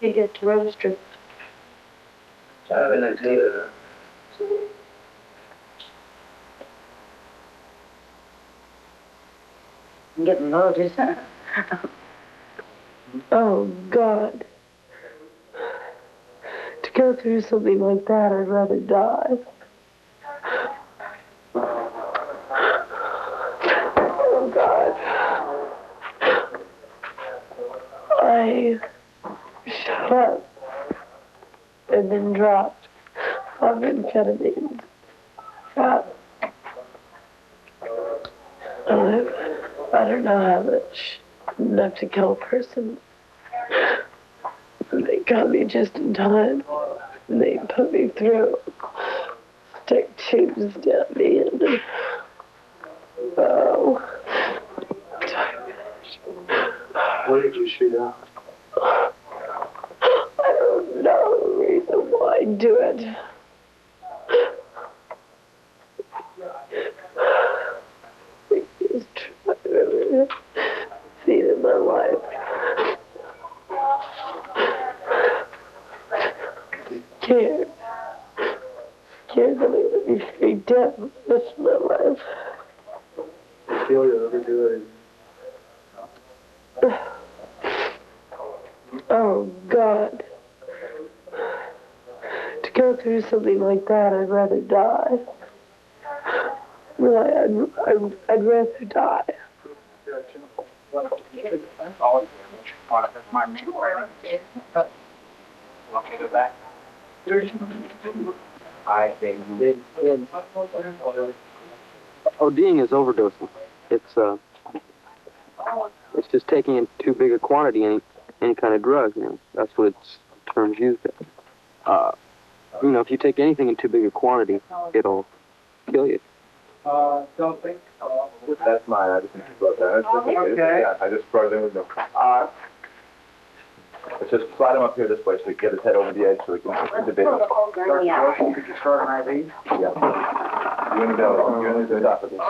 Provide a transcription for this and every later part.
He gets roasted. I'm getting loaded. Oh, God. To go through something like that, I'd rather die. Oh, God. I shot up and then dropped off amphetamines. I don't know how much enough to kill a person. They got me just in time. They put me through, stick tubes down me, and oh. What did you shoot out? I don't know the reason why I do it. Biggest trial I've ever seen in my life. Scared that I'm going to be straight dead for the rest of my life. You feel you'll ever do it? Oh, God. To go through something like that, I'd rather die. Really, I'd rather die. I think ODing is overdosing. It's just taking in too big a quantity any kind of drug. You know, that's what its terms used as. You know, if you take anything in too big a quantity, it'll kill you. Don't think. That's mine. I just think about that. Okay. Yeah, I just brought it in with me. Let's just slide him up here this way so we can get his head over the edge so we can debate. Could you start an IV? Yeah. You and the top of this.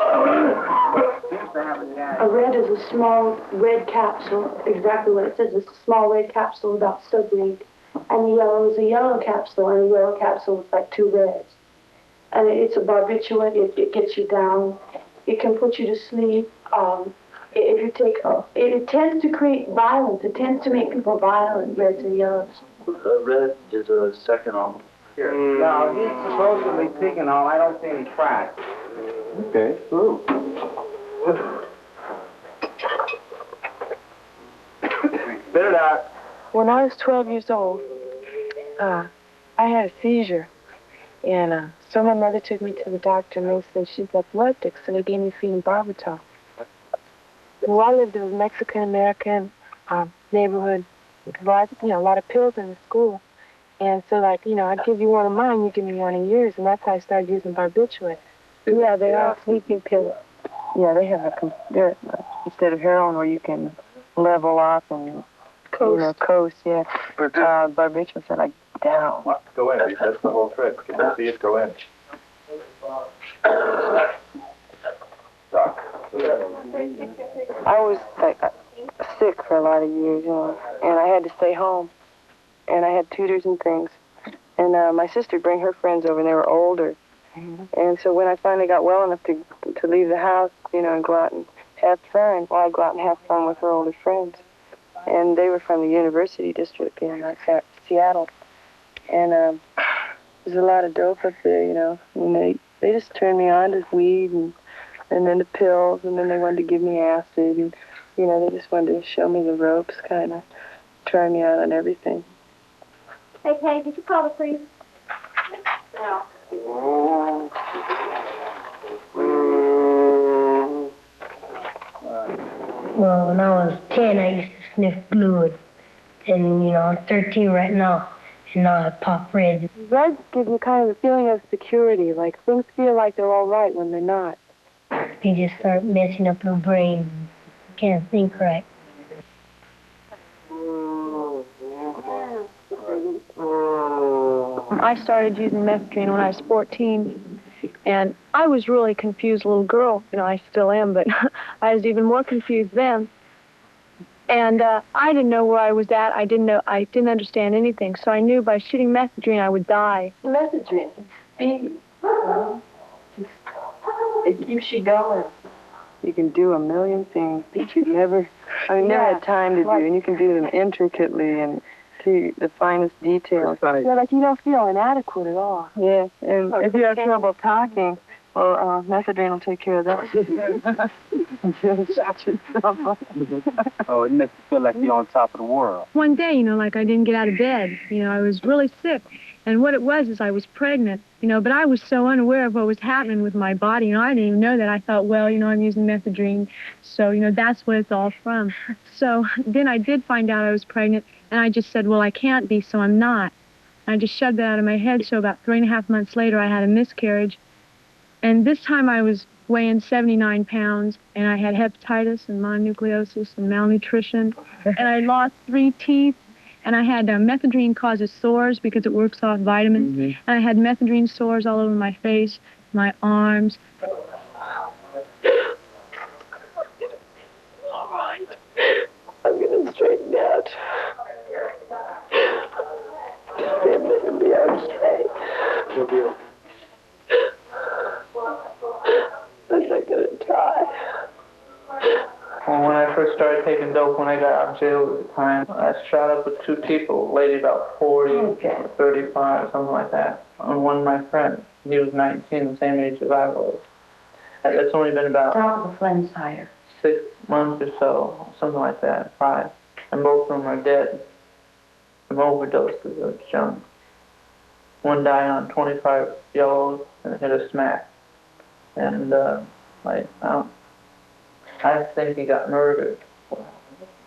A red is a small red capsule, exactly what it says. It's a small red capsule about so big. And the yellow is a yellow capsule, and a yellow capsule is like two reds. And it's a barbiturate. It gets you down. It can put you to sleep. If you take, it tends to create violence. It tends to make people violent, reds and yellows. Red is a second on. Here. No, he's supposedly picking on. I don't see any tracks. Okay. Ooh. Spit it out. When I was 12 years old, I had a seizure. And so my mother took me to the doctor, and they said she's epileptic, so they gave me phenobarbital. Well, I lived in a Mexican-American neighborhood. A lot of pills in the school. And so, I'd give you one of mine, you give me one of yours, and that's how I started using barbiturate. Yeah, they're all sleeping pills. Yeah, they have instead of heroin where you can level off and coast, yeah. Barbiturate's are like down. Go in. That's the whole trick. Can you see it? Go in. Doc. I was sick for a lot of years, and I had to stay home, and I had tutors and things, and my sister would bring her friends over, and they were older, and so when I finally got well enough to leave the house, and go out and have fun, I'd go out and have fun with her older friends, and they were from the University District in Seattle, and there's a lot of dope up there, and they just turned me on to weed and then the pills, and then they wanted to give me acid, and, they just wanted to show me the ropes, kind of, try me out on everything. Hey, Kay, did you call the priest? No. Well, when I was 10, I used to sniff fluid, and, I'm 13 right now, and now I pop red. Reds give you kind of a feeling of security, like things feel like they're all right when they're not. You just start messing up your brain. You can't think right. I started using methadone when I was 14, and I was really a confused little girl. I still am, but I was even more confused then. And I didn't know where I was at. I didn't understand anything. So I knew by shooting methadone I would die. Messaging. It keeps you going. You can do a million things that you never had time to do, and you can do them intricately and to the finest details. Right. Yeah, like you don't feel inadequate at all. Yeah, and if you have trouble talking, well, methadone will take care of that. Oh, it makes you feel like you're on top of the world. One day, like I didn't get out of bed. I was really sick. And what it was is I was pregnant, but I was so unaware of what was happening with my body. I didn't even know that. I thought, well, I'm using methadone, so, that's what it's all from. So then I did find out I was pregnant, and I just said, well, I can't be, so I'm not. I just shoved that out of my head, so about 3.5 months later, I had a miscarriage. And this time I was weighing 79 pounds, and I had hepatitis and mononucleosis and malnutrition, and I lost 3 teeth. And I had methadone causes sores because it works off vitamins. Mm-hmm. And I had methadone sores all over my face, my arms. All right. I'm getting straightened out. It'll be okay. You'll be okay. I'm not gonna try. Well, when I first started taking dope, when I got out of jail at the time, I shot up with 2 people, a lady about 40, or 35, something like that, and one of my friends. He was 19, the same age as I was. It's only been about Top of the Flynn cider. 6 months or so, something like that, 5. And both of them are dead from overdoses of junk. One died on 25 yellows and hit a smack. And, I think he got murdered.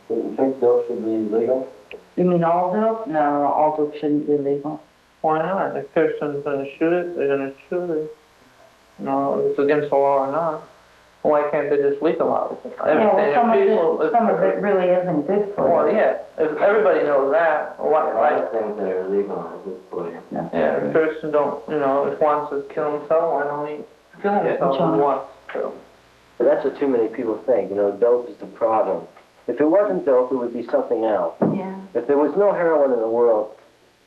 You think dope should be legal? You mean all dope? No, all dope shouldn't be legal. Why not? If a person's going to shoot it, they're going to shoot it. If it's against the law or not. Why can't they just legalize it? Some of it really isn't good for you. Well, yeah. If everybody knows that. Why? Things that are legal are good for you. Yeah, if a person don't, if wants to kill himself, why don't he kill himself if he wants to? But that's what too many people think. Dope is the problem. If it wasn't dope, it would be something else. Yeah. If there was no heroin in the world,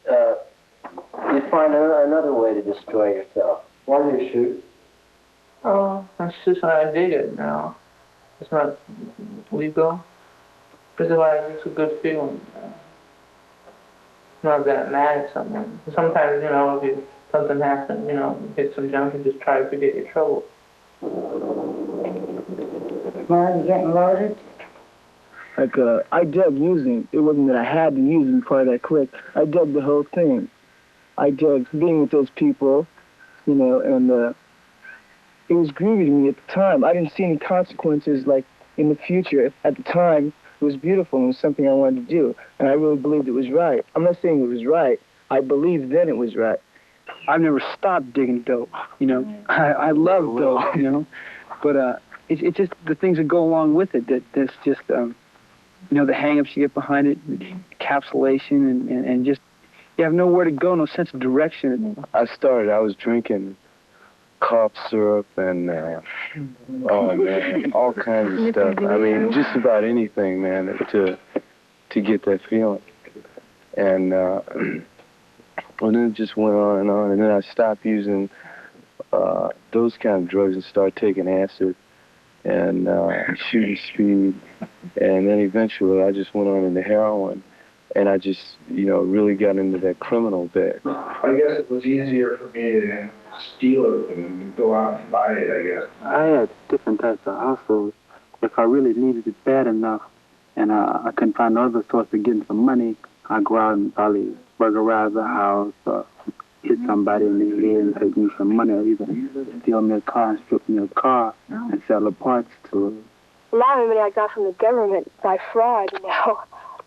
you'd find another way to destroy yourself. Why do you shoot? Oh, that's just what I dig it now. It's not legal. Because it's a good feeling. Not that mad at someone. Sometimes, if something happens, hit some junk and just try to forget your trouble. Well, you getting loaded? Like, I dug using. It wasn't that I had to use it part of that clique. I dug the whole thing. I dug being with those people, and it was groovy to me at the time. I didn't see any consequences, like, in the future. At the time, it was beautiful and it was something I wanted to do. And I really believed it was right. I'm not saying it was right. I believed then it was right. I've never stopped digging dope, I love dope, but it's just the things that go along with it that's just, the hang-ups you get behind it, encapsulation, and just, you have nowhere to go, no sense of direction. I was drinking cough syrup and, oh man, all kinds of stuff. I mean, just about anything, man, to get that feeling. And, well, then it just went on, and then I stopped using those kind of drugs and started taking acid and shooting speed, and then eventually I just went on into heroin, and I just, really got into that criminal bit. I guess it was easier for me to steal it than go out and buy it, I guess. I had different types of hustles. If I really needed it bad enough, and I couldn't find no other source of getting some money, I'd go out and probably burglarize a house or hit somebody in the head and take me some money, or even steal me a car and strip me a car and sell the parts to it. A lot of money I got from the government by fraud,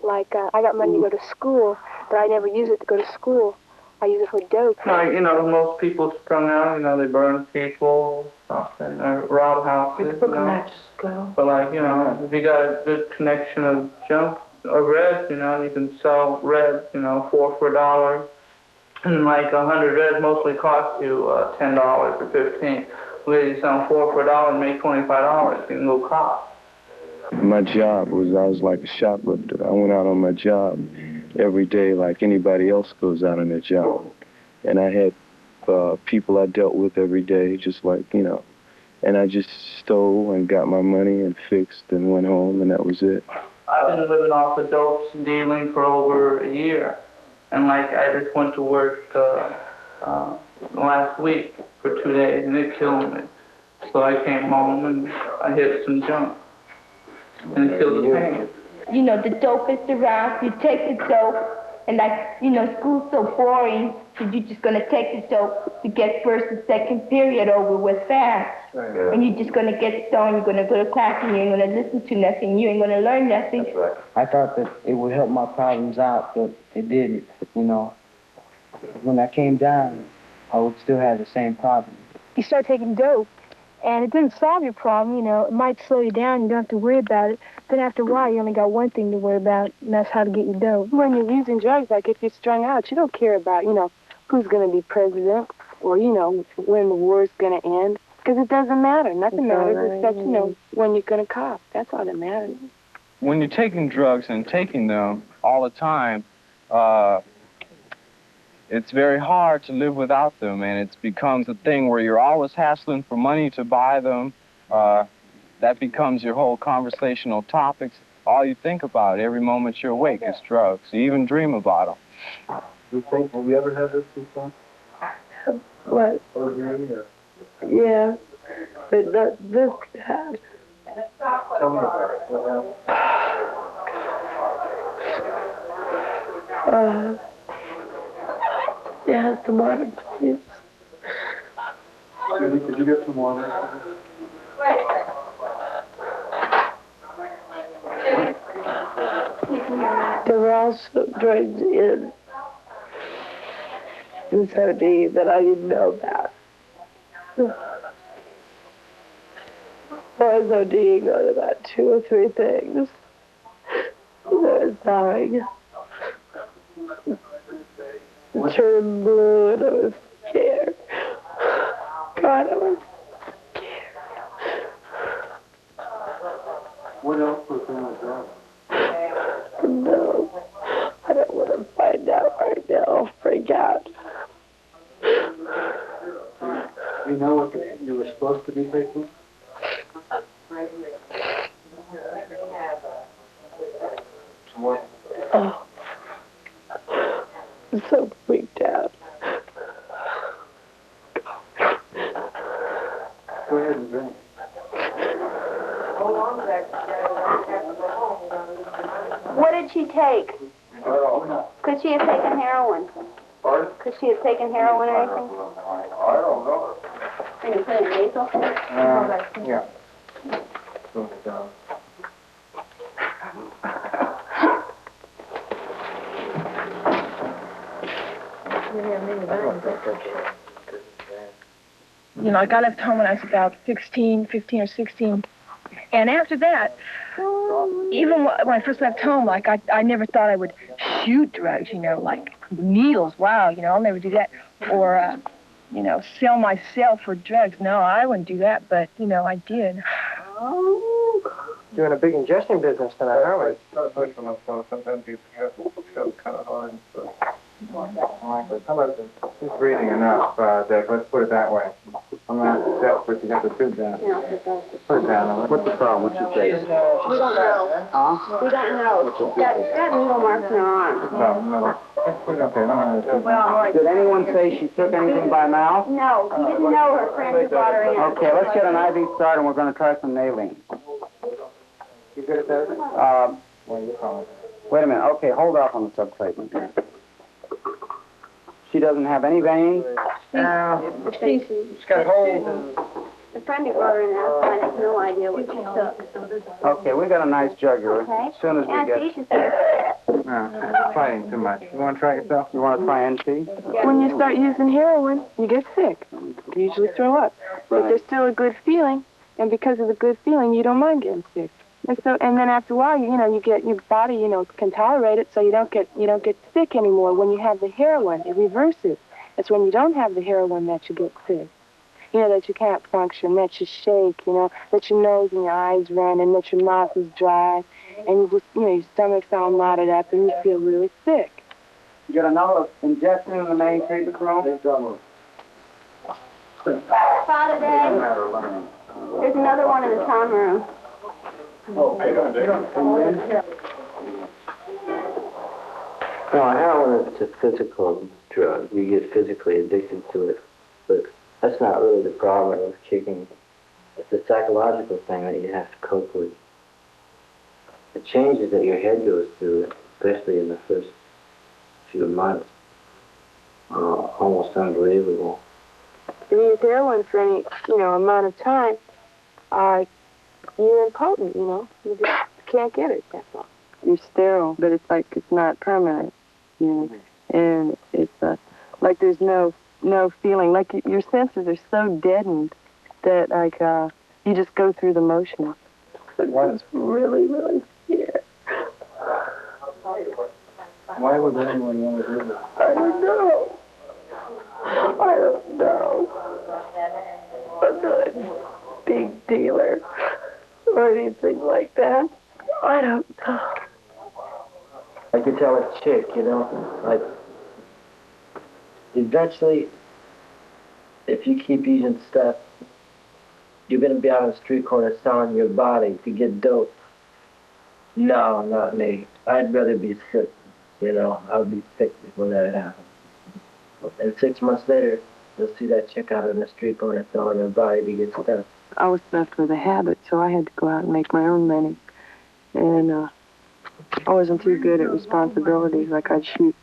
Like, I got money to go to school, but I never use it to go to school. I use it for dope. Most people strung out, they burn people, and rob houses, But, if you got a good connection of junk or red, you can sell red, 4 for $1. And 100 reds mostly cost you $10 or $15. Where you sell 4 for $1 and make $25, you can go cop. My job was, I was like a shoplifter. I went out on my job every day like anybody else goes out on their job. And I had people I dealt with every day, just like, you know. And I just stole and got my money and fixed and went home, and that was it. I've been living off of dopes and dealing for over a year. And like, I just went to work last week for 2 days, and it killed me. So I came home and I hit some junk. And it killed the pain. You know, the dope is around, you take the dope, and like, you know, school's so boring, so you're just gonna take the dope to get first and second period over with fast. Right. And you're just gonna get stoned, you're gonna go to class, and you ain't gonna listen to nothing, you ain't gonna learn nothing. That's right. I thought that it would help my problems out, but it didn't, you know. When I came down, I would still have the same problem. You start taking dope, and it didn't solve your problem, you know. It might slow you down, you don't have to worry about it. Then after a while, you only got one thing to worry about, and that's how to get your dope. When you're using drugs, like if you're strung out, you don't care about, you know, who's going to be president or, you know, when the war's going to end. Because it doesn't matter. Nothing matters except, you know, when you're going to cop. That's all that matters. When you're taking drugs and taking them all the time, it's very hard to live without them, and it becomes a thing where you're always hassling for money to buy them. That becomes your whole conversational topics. All you think about every moment you're awake is drugs. You even dream about them. You think, have you ever had this before? What? Yeah, but not this bad. Tell me about it. What happened? Yeah, some water, please. Judy, could you get some water? There were also drugs in so deep that I didn't know about. I was ODing on about 2 or 3 things. I was dying. Turned blue and I was scared. God, I was scared. What else was in the drug? No, I don't want to find out right now. I'll freak out. Do you know what you were supposed to be taking? What? Oh, I'm so freaked out. Go ahead and drink. What did she take? I don't know. Could she have taken heroin? Pardon? Could she have taken heroin or anything? I don't know. Can you put a nasal? Yeah. Slow it down. You know, I left home when I was about 15 or 16. And after that, even when I first left home, like, I never thought I would shoot drugs, you know, like needles. Wow, you know, I'll never do that. Or, you know, sell myself for drugs. No, I wouldn't do that, but, you know, I did. Doing a big ingestion business tonight, aren't we? Sometimes you have to kind of hard. How about this? She's breathing enough, Dick. Let's put it that way. I'm going to have to step, but you have to sit down. Put it down. What's the problem? What's your case? We don't know. Huh? We don't know. She's got needle marks in her arm. No. Okay, did anyone say she took anything by mouth? No, he didn't know her friend who brought her in. Okay, let's get an IV started and we're going to try some naline. You good at that? Wait a minute. Okay, hold off on the subclavian here. She doesn't have any veins? She's got holes. The friend who brought her in outside has no idea what she took. Okay, we got a nice jugular. Okay. As soon as we get... She's there. No, fighting too much. You want to try yourself? You want to try NC? Yeah. When you start using heroin, you get sick. You usually throw up. But there's still a good feeling, and because of the good feeling, you don't mind getting sick. And then after a while, you know, you get your body, you know, can tolerate it, so you don't get sick anymore. When you have the heroin, it reverses. It's when you don't have the heroin that you get sick. you know, that you can't function, that you shake, you know, that your nose and your eyes run, and that your mouth is dry, and you just, you know, your stomach's all knotted up, and you feel really sick. You got another injection in the main treatment room? Father, Dad, there's another one in the town room. No, heroin is a physical drug. You get physically addicted to it. But that's not really the problem with kicking. It's a psychological thing that you have to cope with. The changes that your head goes through, especially in the first few months, are almost unbelievable. If you use heroin for any, you know, amount of time, you're impotent, you know. You just can't get it, that's all. You're sterile, but it's like it's not permanent, you know. And it's like there's no feeling. Like your senses are so deadened that like you just go through the motions. It's really, really scared. Why would anyone want to do this? I don't know. I don't know. I'm not a big dealer or anything like that. I don't know. I could tell a chick, you know, like, eventually, if you keep using stuff, you're going to be out on the street corner selling your body to get dope. No, not me. I'd rather be sick, you know. I would be sick before that happened. And 6 months later, you'll see that chick out on the street corner selling her body to get stuff. I was left with a habit, so I had to go out and make my own money. And I wasn't too good at responsibilities. Like I'd shoot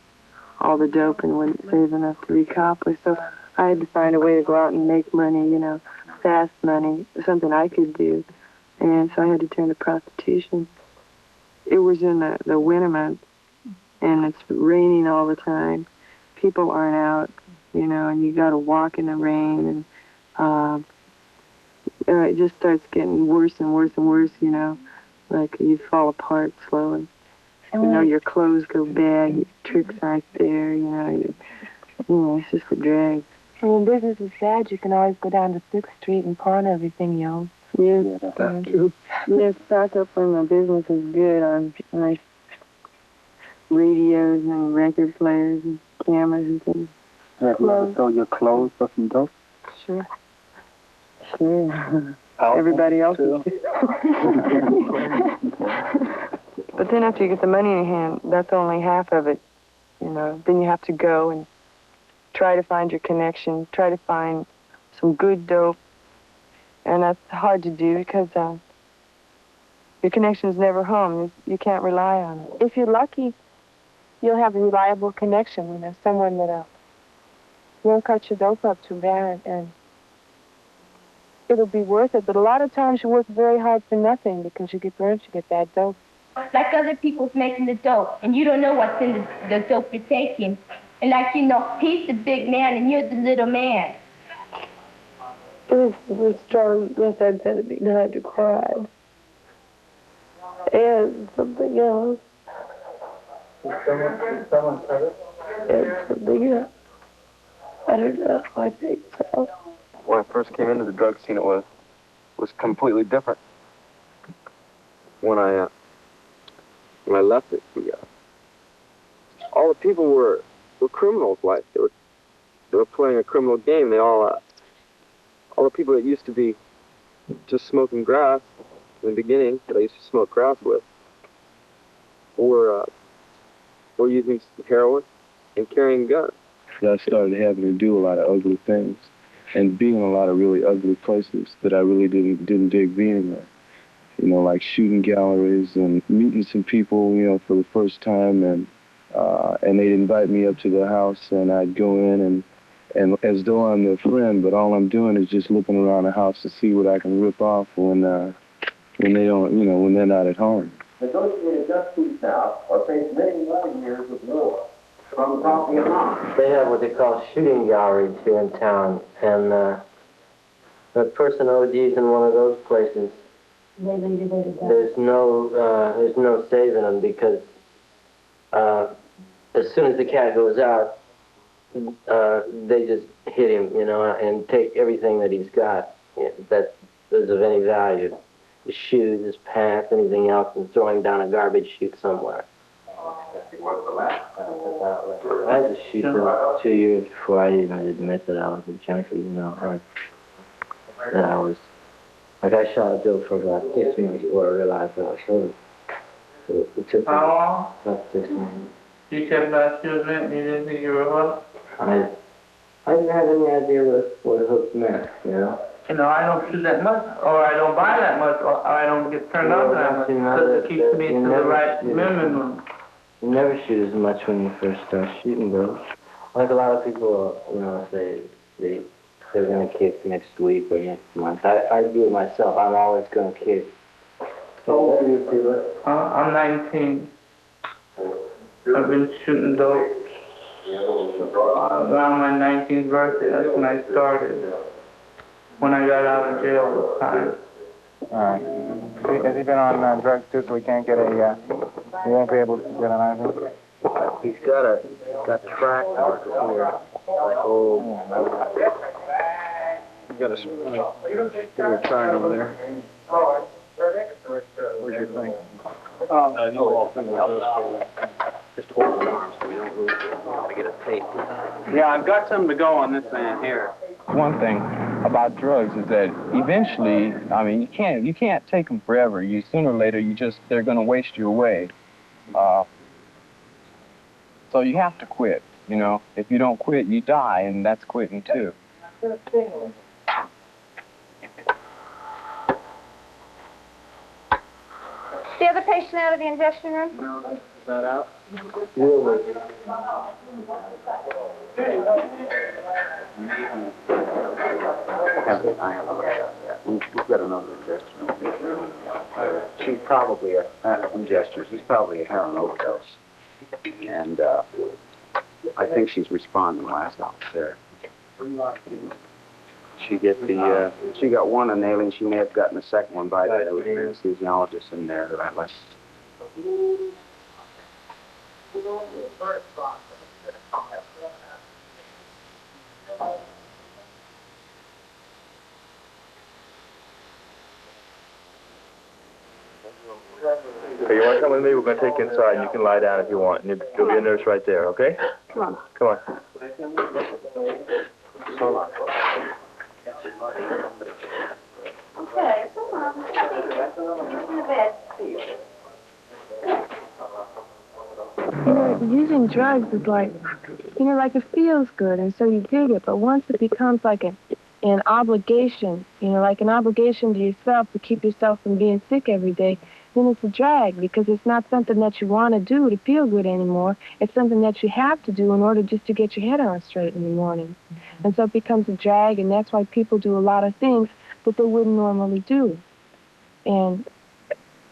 all the dope and wouldn't save enough to recopper. So I had to find a way to go out and make money, you know, fast money, something I could do. And so I had to turn to prostitution. It was in the winter months, and it's raining all the time. People aren't out, you know, and you got to walk in the rain, and it just starts getting worse and worse and worse, you know. Like you fall apart slowly. You know, your clothes go bad, your tricks aren't there, you know, it's just a drag. And when business is bad, you can always go down to 6th Street and pawn everything you own. Yeah, that's true. Yeah, stock up when the business is good on nice radios and record players and cameras and things. Have you ever sold your clothes for some dope? Sure. Sure. Everybody else is. But then after you get the money in your hand, that's only half of it, you know. Then you have to go and try to find your connection, try to find some good dope. And that's hard to do because your connection's never home. You can't rely on it. If you're lucky, you'll have a reliable connection, you know, someone that won't cut your dope up too bad, and it'll be worth it. But a lot of times you work very hard for nothing because you get burnt, you get bad dope. Like other people's making the dope, and you don't know what's in the dope you're taking. And like, you know, he's the big man and you're the little man. It was strong methamphetamine. I had to cry. And something else. Someone said it? And something else. I don't know. I think so. When I first came into the drug scene, it was completely different. When I left it, all the people were criminals. Like they were playing a criminal game. They all the people that used to be just smoking grass in the beginning, that I used to smoke grass with, were using heroin and carrying guns. I started having to do a lot of ugly things and being in a lot of really ugly places that I really didn't dig being there. You know, like shooting galleries and meeting some people, you know, for the first time, and they'd invite me up to their house, and I'd go in and as though I'm their friend, but all I'm doing is just looking around the house to see what I can rip off when they don't, you know, when they're not at home. Negotiated justice now, or face many 11 years of war from property amount. They have what they call shooting galleries here in town, and the person ODs in one of those places, there's no saving them, because as soon as the cat goes out, they just hit him, you know, and take everything that he's got that is of any value. His shoes, his pants, anything else, and throw him down a garbage chute somewhere. I had to shoot them 2 years before I even admit that I was a junkie, you know, or that I was, like I shot a dope for about 6 months before I realized that I was sober. So it took me about 6 months. You kept last year's event and you didn't think you were hooked? I didn't have any idea what a hook meant, you know? You know, I don't shoot that much, or I don't buy that much, or I don't get turned on that much, because it keeps me to the right minimum. You never shoot as much when you first start shooting, bro. Like a lot of people, you know, say they're gonna kick next week or next month. I do it myself. I'm always gonna kick. So when do you do it? I'm 19. I've been shooting dope around my 19th birthday. That's when I started. When I got out of jail this time. All right. Has he been on drugs too, so we can't get a, he won't be able to get an IV? He's got track marks here. Like, You got a try over there. Where's your thing? Just hold the arms so we don't lose it. To get a tape. Yeah, I've got something to go on this man here. One thing about drugs is that eventually, I mean, you can't take them forever. Sooner or later, they're going to waste you away. So you have to quit, you know. If you don't quit, you die, and that's quitting too. The other patient out of the ingestion room? No, is that out? We've got another ingestion. She's probably ingestion. She's probably a heroin overdose. And I think she's responding last I was there. She got one inhaling. She may have gotten the second one by the anesthesiologist in there that I left. Okay, you want to come with me? We're going to take you inside, and you can lie down if you want. And there'll be a nurse right there, okay? Come on. Come on. Okay, come on. Get in the bed. You know, using drugs is like, you know, like it feels good, and so you dig it. But once it becomes like an obligation, you know, like an obligation to yourself to keep yourself from being sick every day, then it's a drag because it's not something that you want to do to feel good anymore. It's something that you have to do in order just to get your head on straight in the morning. And so it becomes a drag, and that's why people do a lot of things that they wouldn't normally do. And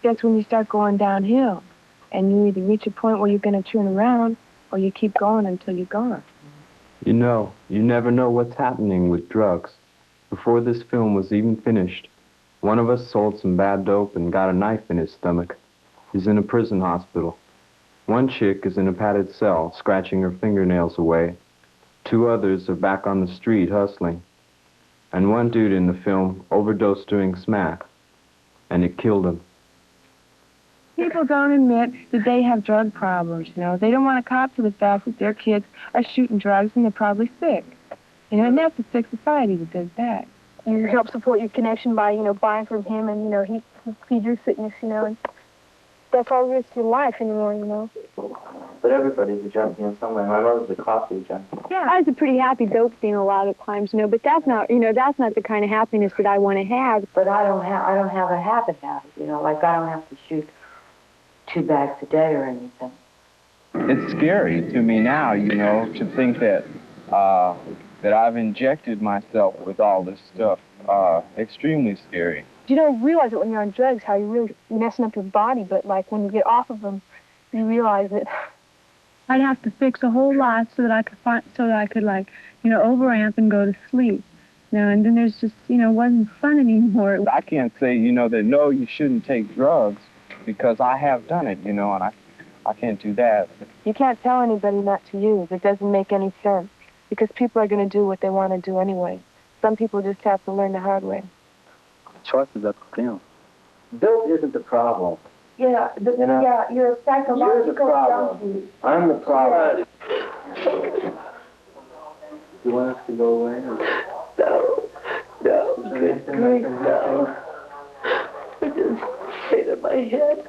that's when you start going downhill. And you either reach a point where you're going to turn around or you keep going until you're gone. You know, you never know what's happening with drugs. Before this film was even finished, one of us sold some bad dope and got a knife in his stomach. He's in a prison hospital. One chick is in a padded cell, scratching her fingernails away. 2 others are back on the street hustling. And one dude in the film overdosed doing smack, and it killed him. People don't admit that they have drug problems, you know. They don't want to cop to the fact that their kids are shooting drugs and they're probably sick. You know, and that's a sick society that does that. You help support your connection by, you know, buying from him and, you know, he feeds your sickness, you know, and that's all there is to life anymore, you know. But everybody's a junkie in some way. My mother's a coffee junkie. Yeah, I was a pretty happy dope fiend a lot of times, you know, but that's not, you know, that's not the kind of happiness that I want to have. But I don't have a habit, you know, like I don't have to shoot 2 bags a day or anything. It's scary to me now, you know, to think that that I've injected myself with all this stuff. Extremely scary. You don't realize it when you're on drugs, how you're really messing up your body, but like when you get off of them, you realize it. I'd have to fix a whole lot so that I could like, you know, overamp and go to sleep. You know, and then there's just, you know, it wasn't fun anymore. I can't say, you know, that no, you shouldn't take drugs because I have done it, you know, and I can't do that. You can't tell anybody not to use. It doesn't make any sense. because people are going to do what they want to do anyway. Some people just have to learn the hard way. Choice is up to them. Guilt isn't the problem. Yeah, you're a psychological You're the problem. junkie. I'm the problem. You want us to go away? Or? No, good grief, no. I just stayed in my head.